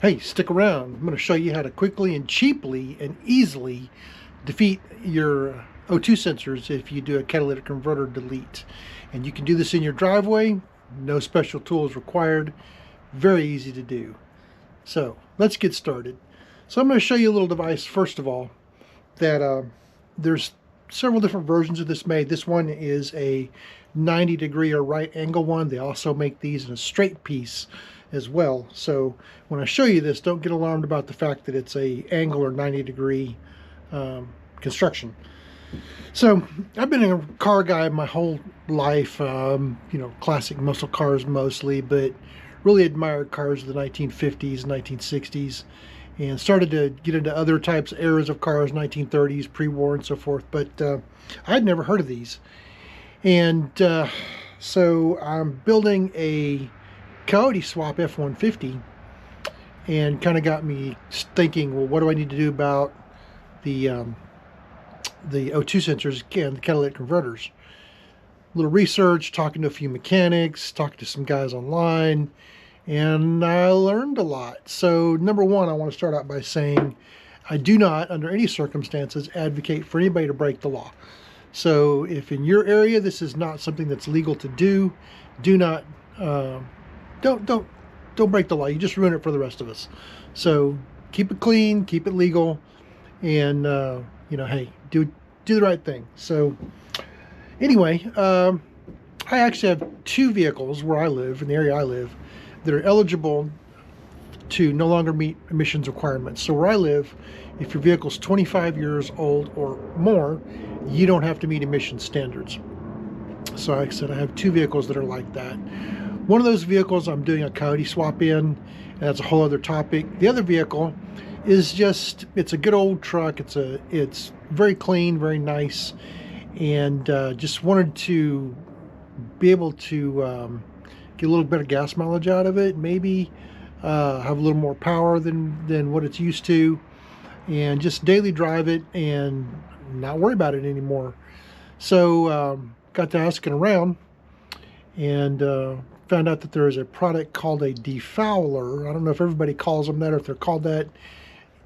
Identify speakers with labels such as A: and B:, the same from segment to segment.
A: Hey, stick around. I'm going to show you how to quickly and cheaply and easily defeat your O2 sensors if you do a catalytic converter delete. And you can do this in your driveway. No special tools required. Very easy to do. So let's get started. So I'm going to show you a little device first of all that there's several different versions of this made. This one is a 90-degree or right angle one. They also make these in a straight piece as well. So when I show you this, don't get alarmed about the fact that it's a angle or 90-degree construction. So I've been a car guy my whole life, you know, classic muscle cars mostly, but really admired cars of the 1950s, 1960s, and started to get into other types, eras of cars, 1930s, pre-war and so forth, but I'd never heard of these. And so I'm building a Coyote swap F-150, and kind of got me thinking, well, what do I need to do about the O2 sensors, again, the catalytic converters? A little research, talking to a few mechanics, talking to some guys online, and I learned a lot. So number one, I want to start out by saying I do not, under any circumstances, advocate for anybody to break the law. So if in your area this is not something that's legal to do, do not don't break the law. You just ruin it for the rest of us. So keep it clean, keep it legal, and you know, hey, do the right thing. So anyway, I actually have two vehicles where I live, in the area I live, that are eligible to no longer meet emissions requirements. So where I live, if your vehicle's 25 years old or more, you don't have to meet emission standards. So like I said, I have two vehicles that are like that. One of those vehicles I'm doing a Coyote swap in, and that's a whole other topic. The other vehicle is just, it's a good old truck. It's very clean, very nice, and just wanted to be able to get a little bit of gas mileage out of it, maybe have a little more power than what it's used to, and just daily drive it and not worry about it anymore. So got to asking around, and found out that there is a product called a Defouler. I don't know if everybody calls them that, or if they're called that,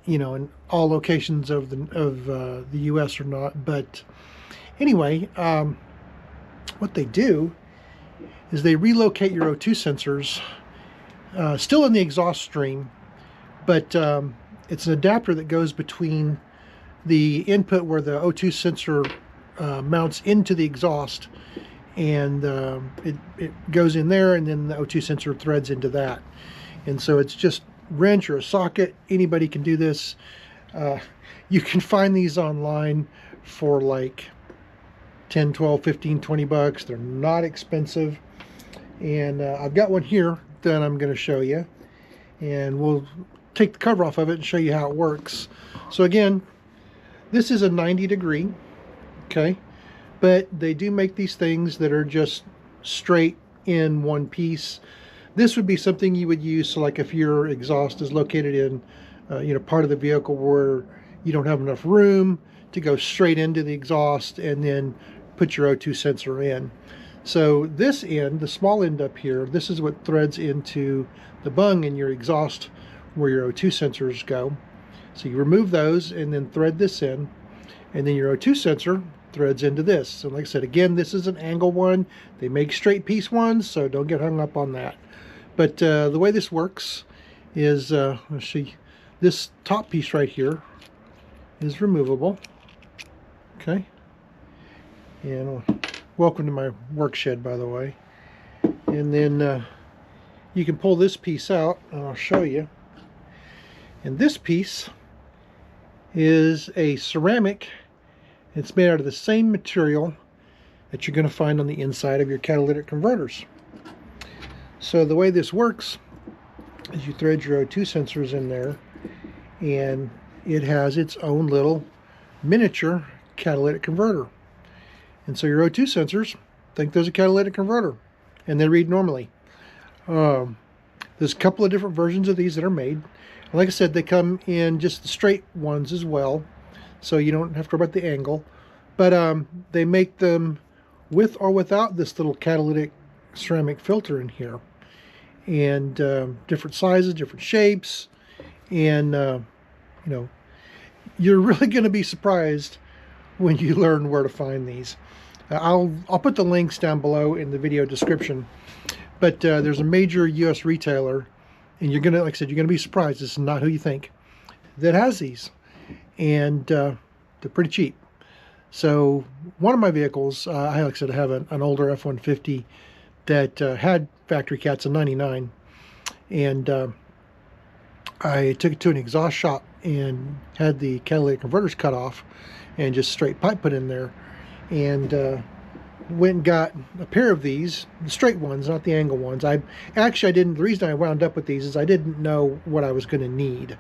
A: you know, in all locations of the U.S. or not. But anyway, what they do is they relocate your O2 sensors, still in the exhaust stream, but it's an adapter that goes between the input where the O2 sensor mounts into the exhaust, and it goes in there, and then the O2 sensor threads into that. And so it's just wrench or a socket. Anybody can do this. You can find these online for like 10, 12, 15, 20 bucks. They're not expensive. And I've got one here that I'm going to show you, and we'll take the cover off of it and show you how it works. So again, this is a 90-degree, okay? But they do make these things that are just straight in one piece. This would be something you would use, so like if your exhaust is located in you know, part of the vehicle where you don't have enough room to go straight into the exhaust and then put your O2 sensor in. So this end, the small end up here, this is what threads into the bung in your exhaust where your O2 sensors go. So you remove those and then thread this in, and then your O2 sensor threads into this. So like I said, again, this is an angle one. They make straight piece ones, so don't get hung up on that. But the way this works is, let's see, this top piece right here is removable. Okay. And welcome to my work shed, by the way. And then you can pull this piece out, and I'll show you. And this piece is a ceramic. It's made out of the same material that you're going to find on the inside of your catalytic converters. So the way this works is you thread your O2 sensors in there, and it has its own little miniature catalytic converter. And so your O2 sensors think there's a catalytic converter, and they read normally. There's a couple of different versions of these that are made. Like I said, they come in just the straight ones as well, so you don't have to worry about the angle. But they make them with or without this little catalytic ceramic filter in here. And different sizes, different shapes. And you know, you're really going to be surprised when you learn where to find these. I'll put the links down below in the video description. But there's a major U.S. retailer, and you're gonna, like I said, you're gonna be surprised. This is not who you think, that has these, and they're pretty cheap. So one of my vehicles, like I said, I have an older F-150 that had factory cats in '99, and I took it to an exhaust shop and had the catalytic converters cut off and just straight pipe put in there, and went and got a pair of these, the straight ones, not the angle ones. I didn't, the reason I wound up with these is I didn't know what I was going to need.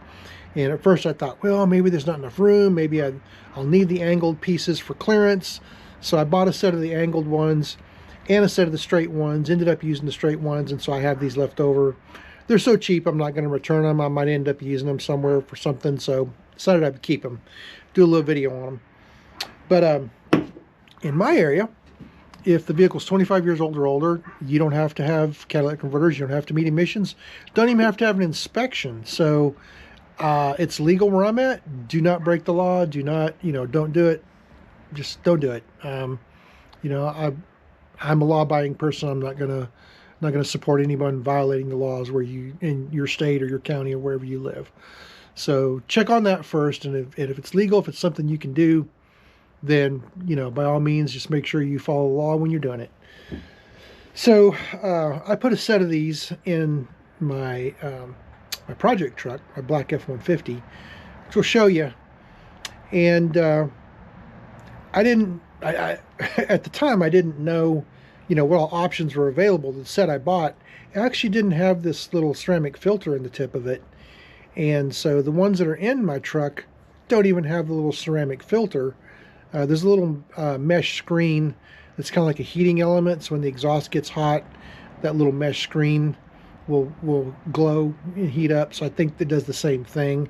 A: And at first I thought, well, maybe there's not enough room, maybe I'll need the angled pieces for clearance. So I bought a set of the angled ones and a set of the straight ones, ended up using the straight ones, and so I have these left over. They're so cheap, I'm not going to return them. I might end up using them somewhere for something, so decided I'd keep them, do a little video on them. But in my area, if the vehicle's 25 years old or older, you don't have to have catalytic converters, you don't have to meet emissions, don't even have to have an inspection. So it's legal where I'm at. Do not break the law. Do not, don't do it. Just don't do it. I'm a law-abiding person. I'm not gonna support anyone violating the laws where you, in your state or your county or wherever you live. So check on that first, and if it's legal, if it's something you can do, then by all means just make sure you follow the law when you're doing it. So I put a set of these in my my project truck, my black F-150, which will show you. And I at the time I didn't know what all options were available. The set I bought actually didn't have this little ceramic filter in the tip of it, and so the ones that are in my truck don't even have the little ceramic filter. There's a little mesh screen that's kind of like a heating element, so when the exhaust gets hot, that little mesh screen will glow and heat up. So I think that does the same thing.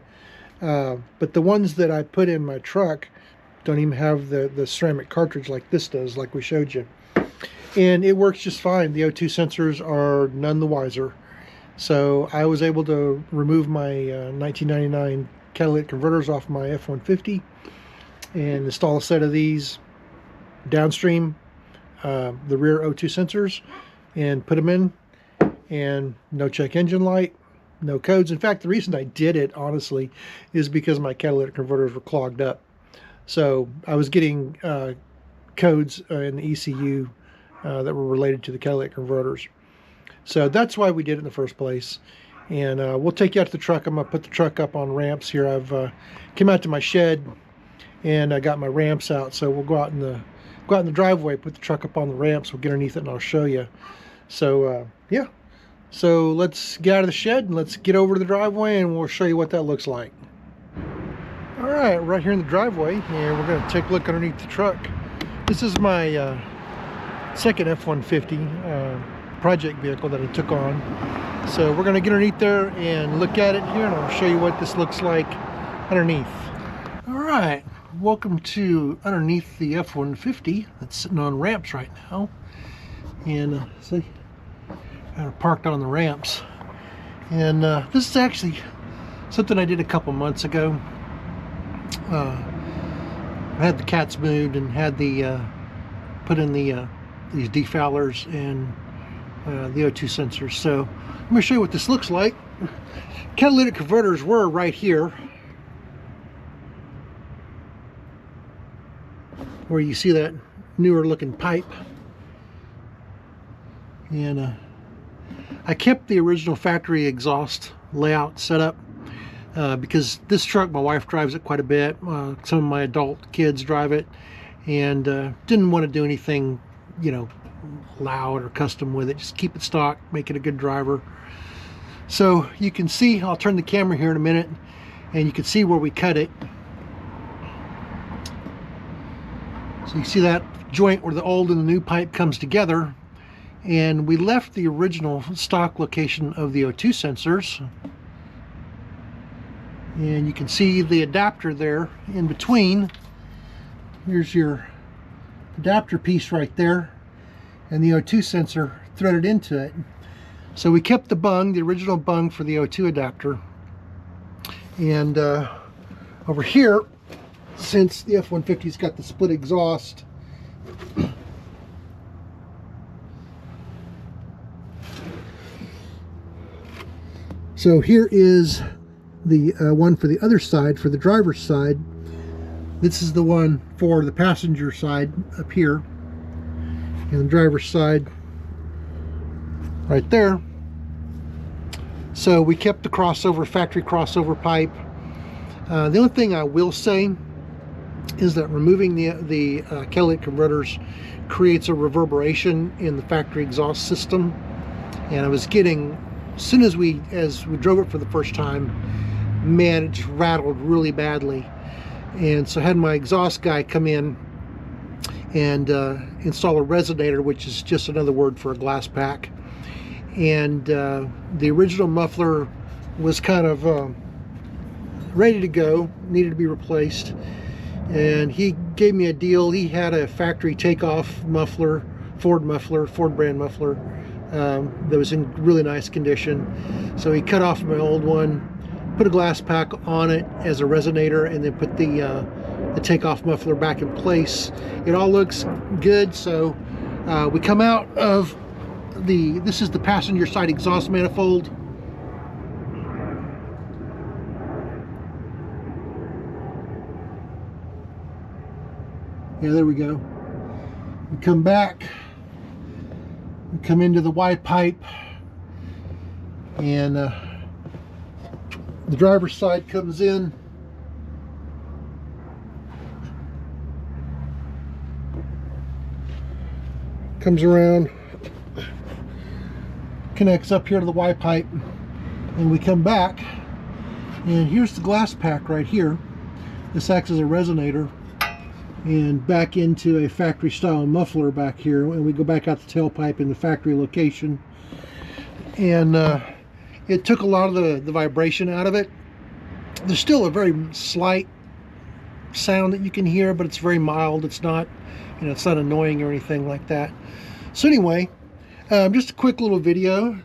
A: But the ones that I put in my truck don't even have the ceramic cartridge like this does, like we showed you. And it works just fine. The O2 sensors are none the wiser. So I was able to remove my 1999 catalytic converters off my F-150 and install a set of these downstream, the rear O2 sensors, and put them in, and no check engine light, no codes. In fact, the reason I did it, honestly, is because my catalytic converters were clogged up. So I was getting codes in the ECU that were related to the catalytic converters. So that's why we did it in the first place. And we'll take you out to the truck. I'm going to put the truck up on ramps here. I've came out to my shed, and I got my ramps out, so we'll go out in the driveway, put the truck up on the ramps, we'll get underneath it, and I'll show you. So yeah, so let's get out of the shed and let's get over to the driveway, and we'll show you what that looks like. All right, right here in the driveway, and we're going to take a look underneath the truck. This is my second F-150 project vehicle that I took on. So we're going to get underneath there and look at it here, and I'll show you what this looks like underneath. All right, welcome to underneath the F-150 that's sitting on ramps right now. And see, kind of parked on the ramps. And this is actually something I did a couple months ago. I had the cats moved and had the put in the these defoulers and the O2 sensors. So let me show you what this looks like. Catalytic converters were right here, where you see that newer looking pipe. And I kept the original factory exhaust layout set up because this truck, my wife drives it quite a bit. Some of my adult kids drive it, and didn't want to do anything, loud or custom with it. Just keep it stock, make it a good driver. So you can see, I'll turn the camera here in a minute, and you can see where we cut it. So you see that joint where the old and the new pipe comes together, and we left the original stock location of the O2 sensors, and you can see the adapter there in between. Here's your adapter piece right there, and the O2 sensor threaded into it. So we kept the bung, the original bung for the O2 adapter, And over here, since the F-150's got the split exhaust, so here is the one for the other side, for the driver's side. This is the one for the passenger side up here, and the driver's side right there. So we kept the crossover, factory crossover pipe. The only thing I will say is that removing the catalytic converters creates a reverberation in the factory exhaust system. And I was getting, as soon as we drove it for the first time, man, it just rattled really badly. And so I had my exhaust guy come in and install a resonator, which is just another word for a glass pack. And the original muffler was kind of ready to go, needed to be replaced. And he gave me a deal. He had a factory takeoff muffler, Ford brand muffler, that was in really nice condition. So he cut off my old one, put a glass pack on it as a resonator, and then put the takeoff muffler back in place. It all looks good. So we come out of this is the passenger side exhaust manifold. Yeah, there we go. We come back, we come into the Y pipe, and the driver's side comes in. Comes around, connects up here to the Y pipe, and we come back, and here's the glass pack right here. This acts as a resonator, and back into a factory style muffler back here, and we go back out the tailpipe in the factory location. And it took a lot of the vibration out of it. There's still a very slight sound that you can hear, but it's very mild. It's not, you know, it's not annoying or anything like that. So anyway, just a quick little video.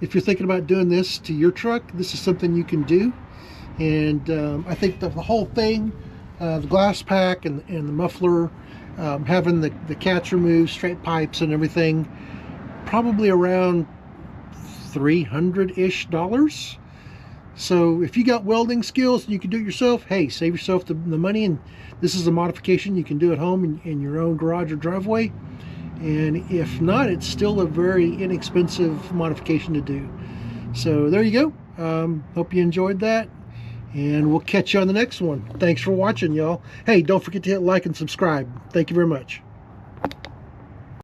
A: If you're thinking about doing this to your truck, this is something you can do. And I think the whole thing, the glass pack and the muffler, having the cats removed, straight pipes and everything, probably around $300-ish. So if you got welding skills and you can do it yourself, hey, save yourself the money. And this is a modification you can do at home in your own garage or driveway. And if not, it's still a very inexpensive modification to do. So there you go. Hope you enjoyed that, and we'll catch you on the next one. Thanks for watching, y'all. Hey, don't forget to hit like and subscribe. Thank you very much.